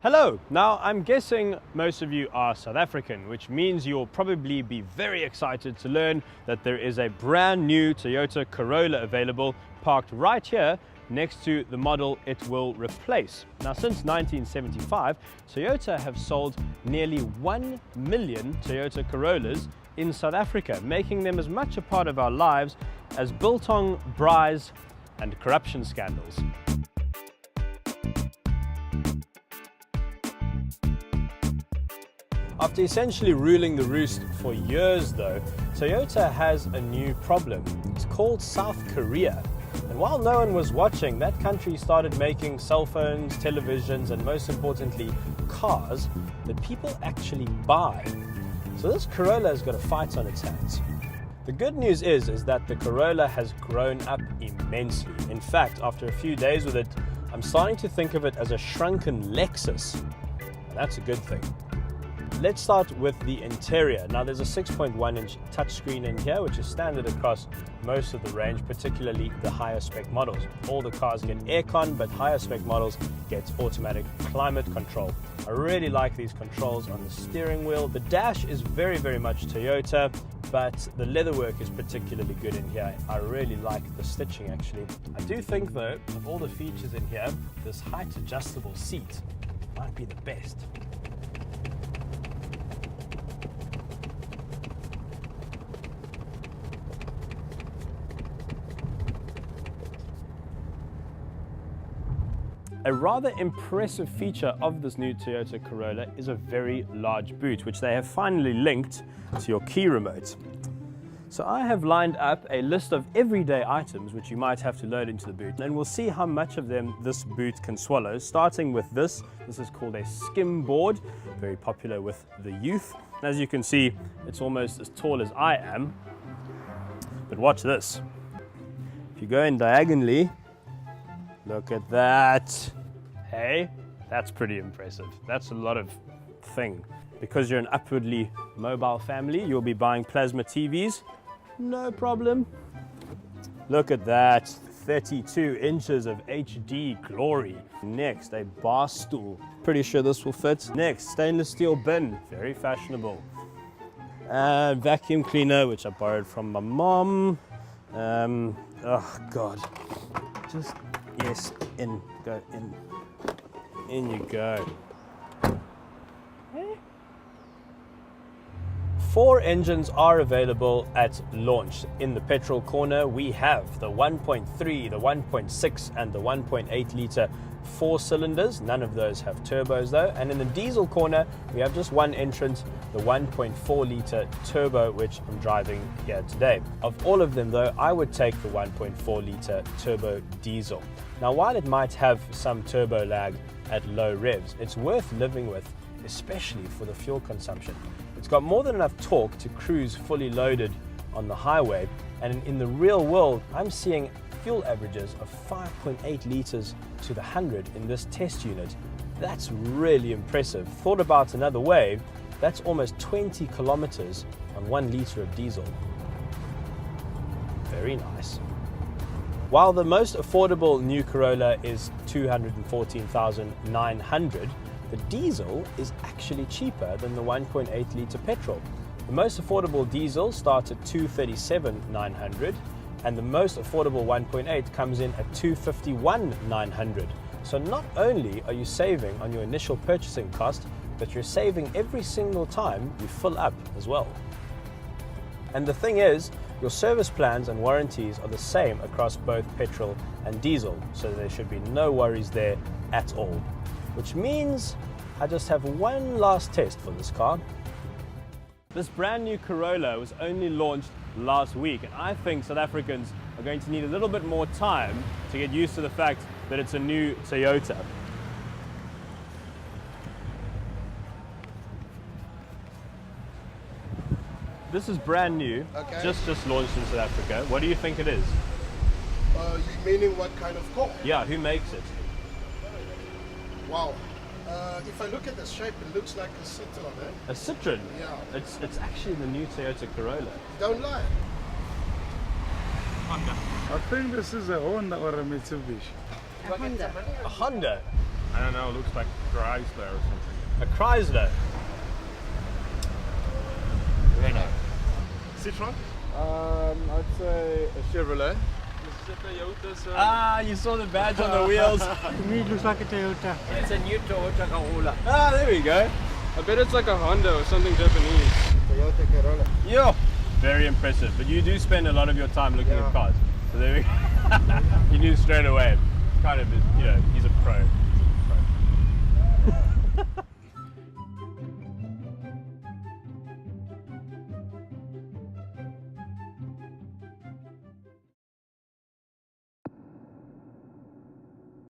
Hello! Now I'm guessing most of you are South African, which means you'll probably be very excited to learn that there is a brand new Toyota Corolla available parked right here next to the model it will replace. Now since 1975, Toyota have sold nearly 1 million Toyota Corollas in South Africa, making them as much a part of our lives as biltong, braais and corruption scandals. After essentially ruling the roost for years though, Toyota has a new problem. It's called South Korea. And while no one was watching, that country started making cell phones, televisions, and most importantly, cars that people actually buy. So this Corolla has got a fight on its hands. The good news is that the Corolla has grown up immensely. In fact, after a few days with it, I'm starting to think of it as a shrunken Lexus. And that's a good thing. Let's start with the interior. Now there's a 6.1-inch touchscreen in here, which is standard across most of the range, particularly the higher spec models. All the cars get aircon, but higher spec models get automatic climate control. I really like these controls on the steering wheel. The dash is very much Toyota, but the leatherwork is particularly good in here. I really like the stitching actually. I do think though, of all the features in here, this height adjustable seat might be the best. A rather impressive feature of this new Toyota Corolla is a very large boot, which they have finally linked to your key remote. So I have lined up a list of everyday items which you might have to load into the boot, and we'll see how much of them this boot can swallow, starting with this. This is called a skim board, very popular with the youth. As you can see, it's almost as tall as I am. But watch this. If you go in diagonally, look at that. Hey, that's pretty impressive. That's a lot of thing. Because you're an upwardly mobile family, you'll be buying plasma TVs. No problem. Look at that. 32 inches of HD glory. Next, a bar stool. Pretty sure this will fit. Next, stainless steel bin. Very fashionable. And vacuum cleaner, which I borrowed from my mom. Oh God. Just yes, in, go in. In you go. 4 engines are available at launch. In the petrol corner, we have the 1.3, the 1.6, and the 1.8 litre 4 cylinders. None of those have turbos though. And in the diesel corner, we have just one entrant, the 1.4 litre turbo, which I'm driving here today. Of all of them though, I would take the 1.4 litre turbo diesel. Now, while it might have some turbo lag at low revs, it's worth living with, especially for the fuel consumption. It's got more than enough torque to cruise fully loaded on the highway, and in the real world, I'm seeing fuel averages of 5.8 litres to the 100 in this test unit. That's really impressive. Thought about another way, that's almost 20 kilometers on 1 litre of diesel. Very nice. While the most affordable new Corolla is $214,900, the diesel is actually cheaper than the 1.8 litre petrol. The most affordable diesel starts at $237,900, and the most affordable 1.8 comes in at $251,900. So not only are you saving on your initial purchasing cost, but you're saving every single time you fill up as well. And the thing is, your service plans and warranties are the same across both petrol and diesel, so there should be no worries there at all. Which means I just have one last test for this car. This brand new Corolla was only launched last week, and I think South Africans are going to need a little bit more time to get used to the fact that it's a new Toyota. This is brand new, okay. just launched in South Africa. What do you think it is? Meaning what kind of car? Yeah, who makes it? Wow. If I look at the shape, it looks like a Citroen, eh? A Citroen? Yeah. It's actually the new Toyota Corolla. Don't lie. Honda. I think this is a Honda or a Mitsubishi. A Honda. A Honda? I don't know, it looks like Chrysler or something. A Chrysler. Renault. Citroen? I'd say a Chevrolet. This is a Toyota. Ah, you saw the badge on the wheels. To me, it looks like a Toyota. It's a new Toyota Corolla. Ah, there we go. I bet it's like a Honda or something Japanese. Toyota Corolla. Yo, very impressive. But you do spend a lot of your time looking at cars. So there we go. You knew straight away. Kind of, you know, he's a pro.